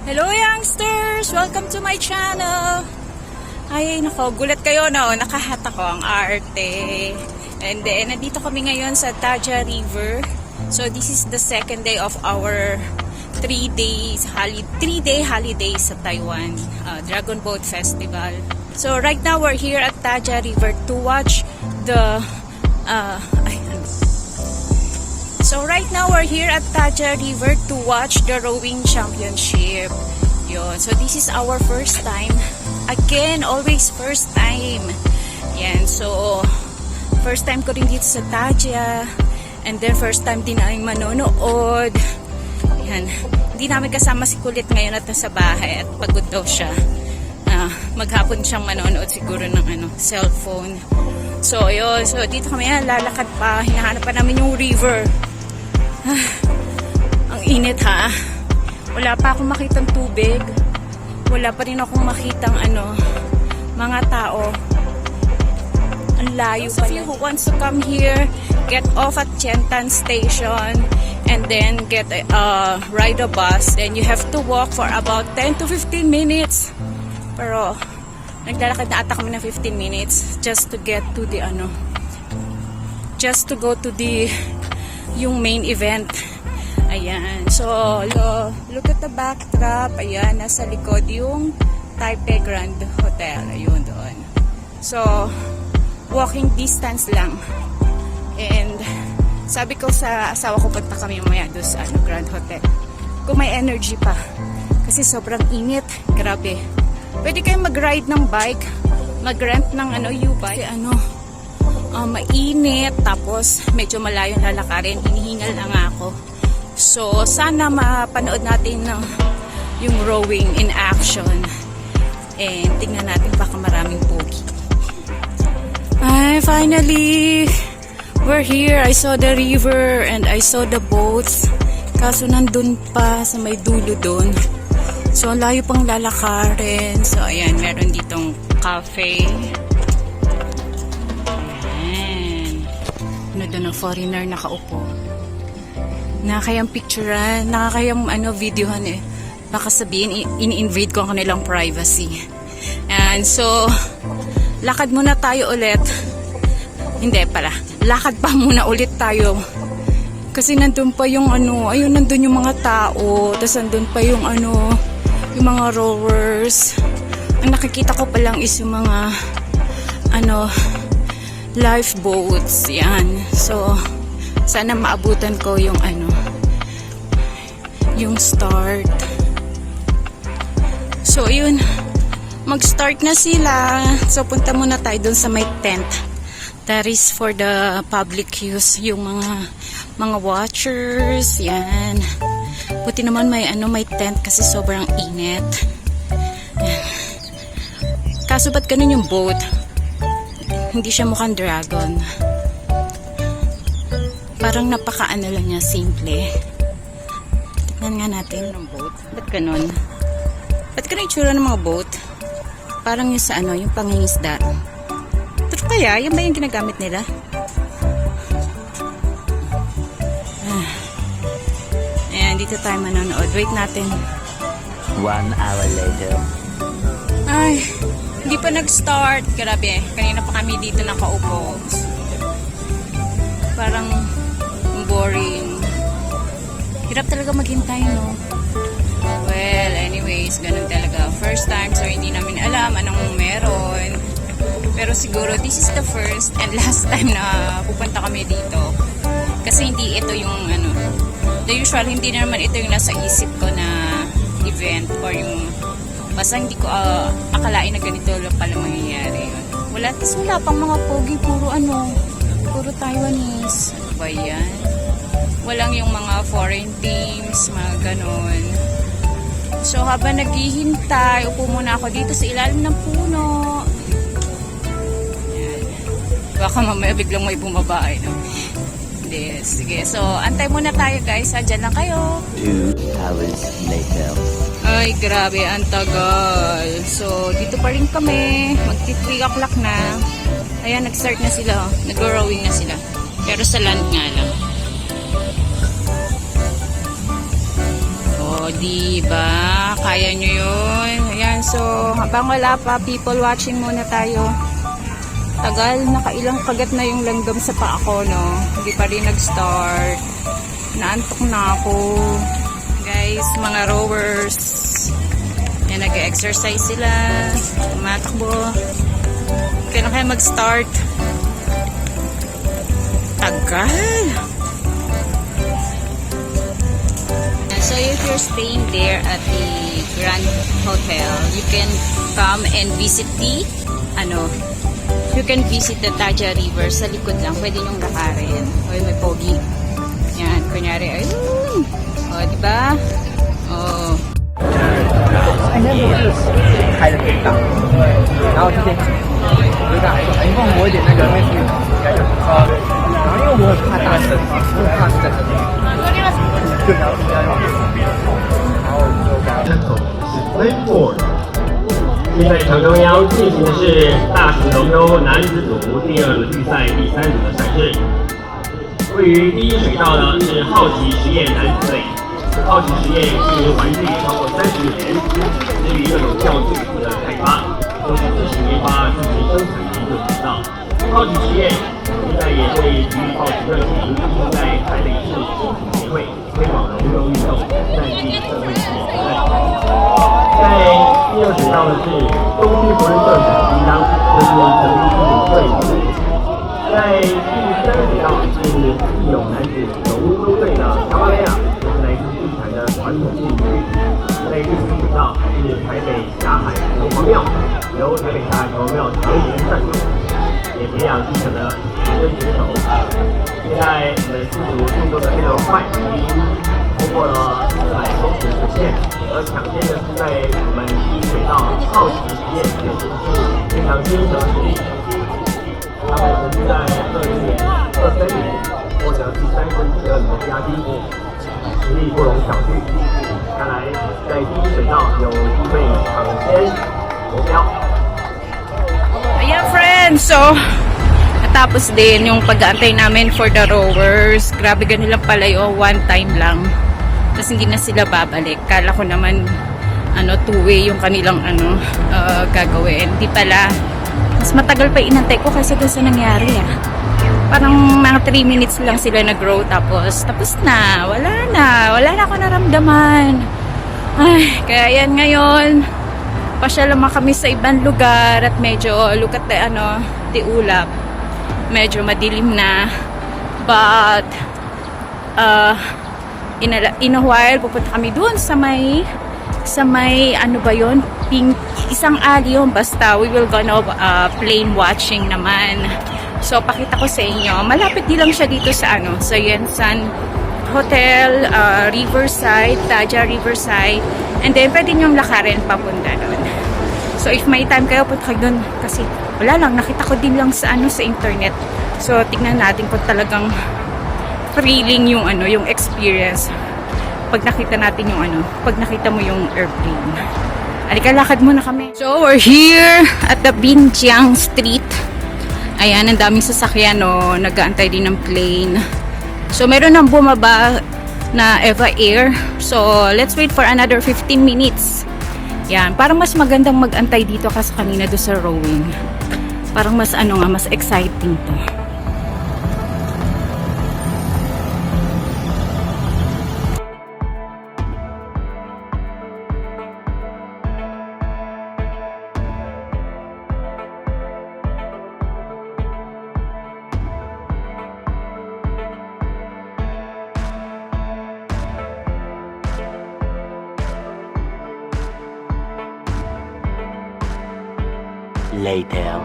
Hello youngsters! Welcome to my channel! Ay, nako, gulat kayo no? Nakahat ako ang arte. And then, nandito kami ngayon sa Taja River. So, this is the second day of our 3-day holiday sa Taiwan Dragon Boat Festival. So, right now we're here at Taja River to watch the So right now we're here at Taja River to watch the rowing championship. Yun. So this is our first time. Again, always first time. Yan. So first time ko rin dito sa Taja. And then first time din namin manonood. Yan. Hindi namin kasama si Kulit ngayon at nasa bahay at pagod daw siya. Maghapon siyang manonood siguro ng cellphone. So yun. So dito kami lalakad pa. Hinahanap pa namin yung river. Ang init ha. Wala pa akong makitang tubig. Wala pa rin akong makitang mga tao. Ang layo pa. If you who wants to come here, get off at Tientan Station and then get ride a bus. Then you have to walk for about 10 to 15 minutes. Pero naglalakad na ata kami ng 15 minutes just to get to the just to go to the yung main event. Ayan. So, look at the backdrop. Ayan, nasa likod yung Taipei Grand Hotel. Ayun doon. So, walking distance lang. And, sabi ko sa asawa ko, punta kami mamaya doon sa Grand Hotel. Kung may energy pa. Kasi sobrang init. Grabe. Pwede kayong mag-ride ng bike. Mag-rent ng U-bike. Kasi mainit, tapos medyo malayo lalakarin, hinihingal lang ako. So, sana mapanood natin yung rowing in action. And tingnan natin baka maraming pogi. Ay, finally, we're here. I saw the river and I saw the boats. Kaso nandun pa sa may dulo dun. So, ang layo pang lalakarin. So, ayan, meron ditong cafe. Doon ang foreigner nakaupo. Nakakayang picturean, nakakayang videohan eh. Baka sabihin, ini-invade ko ang kanilang privacy. And so, lakad muna tayo ulit. Hindi pala. Lakad pa muna ulit tayo. Kasi nandun pa yung ayun, nandun yung mga tao. Tapos nandun pa yung yung mga rowers. Ang nakikita ko pa lang is yung mga lifeboats, yan. So, sana maabutan ko yung yung start. So, yun. Mag-start na sila. So, punta muna tayo dun sa may tent. That is for the public use. Yung mga watchers, yan. Buti naman may tent kasi sobrang init. Yan. Kaso ba't ganun yung boat? Hindi siya mukhang dragon. Parang napaka-ano lang niya, simple. Tignan nga natin ng boat. Ba't ganun? Ba't ganun yung tsura ng mga boat? Parang yung sa yung pangingisda. Pero kaya, yan ba yung ginagamit nila? Ayan, dito tayo manonood. Wait natin. 1 hour later. Ay, hindi pa nag-start. Grabe. Kanina pa kami dito nakaupo. Parang boring. Hirap talaga maghintay, no? Well, anyways, ganun talaga. First time, so hindi namin alam anong meron. Pero siguro, this is the first and last time na pupunta kami dito. Kasi hindi ito yung the usual, hindi naman ito yung nasa isip ko na event or yung basta hindi ko akalain na ganito lang pala mangyayari. Wala pang mga pogi, puro Taiwanese. Ano ba yan? Walang yung mga foreign teams, mga ganon. So, habang naghihintay, upo muna ako dito sa ilalim ng puno. Yan. Baka mamaya biglang may bumaba, no? Hindi. Sige. So, antay muna tayo, guys. Diyan lang kayo. 2 hours later. Ay, grabe, ang tagal. So, dito pa rin kami. Magti-3 o'clock na. Ayan, nag-start na sila. Nag-rowing na sila. Pero sa land nga lang. Oh, O, diba? Kaya nyo yun. Ayan, so, habang wala pa, people watching muna tayo. Tagal, nakailang kagat na yung langgam sa paa ko, no? Hindi pa rin nag-start. Naantok na ako. Guys, mga rowers. Yan, nag-exercise sila. Tumatakbo. Kaya na kaya mag-start. Tagal. So if you're staying there at the Grand Hotel, you can come and visit the, you can visit the Taja River. Sa likod lang, pwede nyong lakarin. O, may pogi. Yan, kunyari, ayun. O, diba? O. 开的挺大，然后这边有点哎放我一点那个类似于然后因为我很怕大声，我很怕是在这里，就然后比较好，然后就刚刚走是 Playboard。现在场中央进行的是大型龙舟男子组第二轮比赛第3组的赛事。位于第一水道的是好奇实验男子队。好奇实验经营玩具超过30年，致力各种教具的开发，都是自行研发、自行生产研究渠道。好奇实验现在也对体育保持热情，并在台北市亲子协会推广龙舟运动，占据社会企业责任。在第二水道的是东区福人社长铃铛，这是成立基础队伍。在第3水道是义勇男子龙舟队的乔巴雷亚。来自地产的传统戏剧，在第4水道是台北霞海城隍庙，由台北霞海城隍庙常年赞助，也培养基层的学生选手。现在我们4组动作的非常快，已经突破了400公尺的线，而抢先的是在我们第1水道好奇实验选手是非常坚强的实力。他们曾经在20年、23年获得第3跟第2名的佳绩。实力不容小觑，看来在第1水道有机会抢先夺标。 Ayan friends, so natapos din yung pag-aantay namin for the rowers. Grabe ganun lang pala yung one time lang. Tapos hindi na sila babalik. Kala ko naman two-way yung kanilang gagawin. Hindi pala. Mas matagal pa inantay ko kaysa doon sa nangyari Parang mga 3 minutes lang sila nag-row tapos na. Wala na ako naramdaman. Ay, kaya yan ngayon. Pasyal naman kami sa ibang lugar at medyo look at the ulap. Medyo madilim na. But in a while pupunta kami doon sa may ano ba yun? Isang alley yun. Basta we will gonna plane watching naman. So, pakita ko sa inyo. Malapit din lang siya dito sa sa Yensan Hotel, Riverside, Taja Riverside. And then, pwede niyong lakarin papunta doon. So, if may time kayo, punta kayo doon. Kasi, wala lang. Nakita ko din lang sa sa internet. So, tignan natin kung talagang thrilling yung yung experience. Pag nakita natin yung pag nakita mo yung airplane. Alika, lakad muna kami. So, we're here at the Binjiang Street. Ayan, ang daming sasakyan, nag-aantay din ng plane. So, meron nang bumaba na Eva Air. So, let's wait for another 15 minutes. Yan, parang mas magandang mag-antay dito kasi kanina doon sa rowing. Parang mas mas exciting to. Later.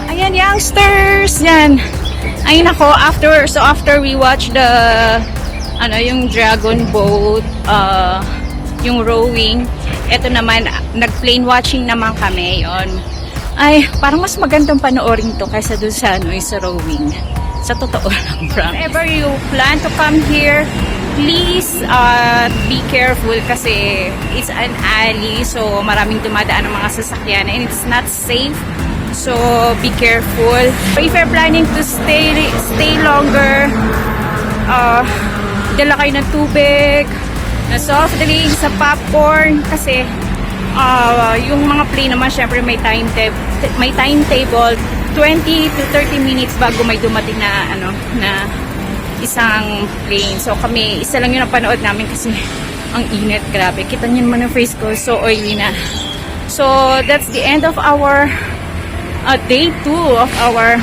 Ayan, youngsters! Yan. Ayun ako, after we watch the yung dragon boat, yung rowing, eto naman, nag-plane watching naman kami, yon. Ay, parang mas magandang panoorin to kaysa dun sa sa rowing. Sa totoo lang, Frank. If ever you plan to come here, please be careful kasi it's an alley, so maraming dumadaan ng mga sasakyan and it's not safe. So be careful. If you're planning to stay longer, dala kayo ng tubig, na soft drinks, sa popcorn kasi yung mga plane naman syempre may timetable 20 to 30 minutes bago may dumating na na isang plane. So kami, isa lang yung napanood namin kasi ang init, grabe. Kita niyo naman ang face ko, so oily na. So that's the end of our day 2 of our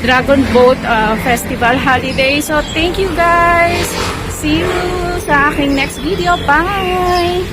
Dragon Boat Festival holiday. So thank you guys. See you sa aking next video. Bye!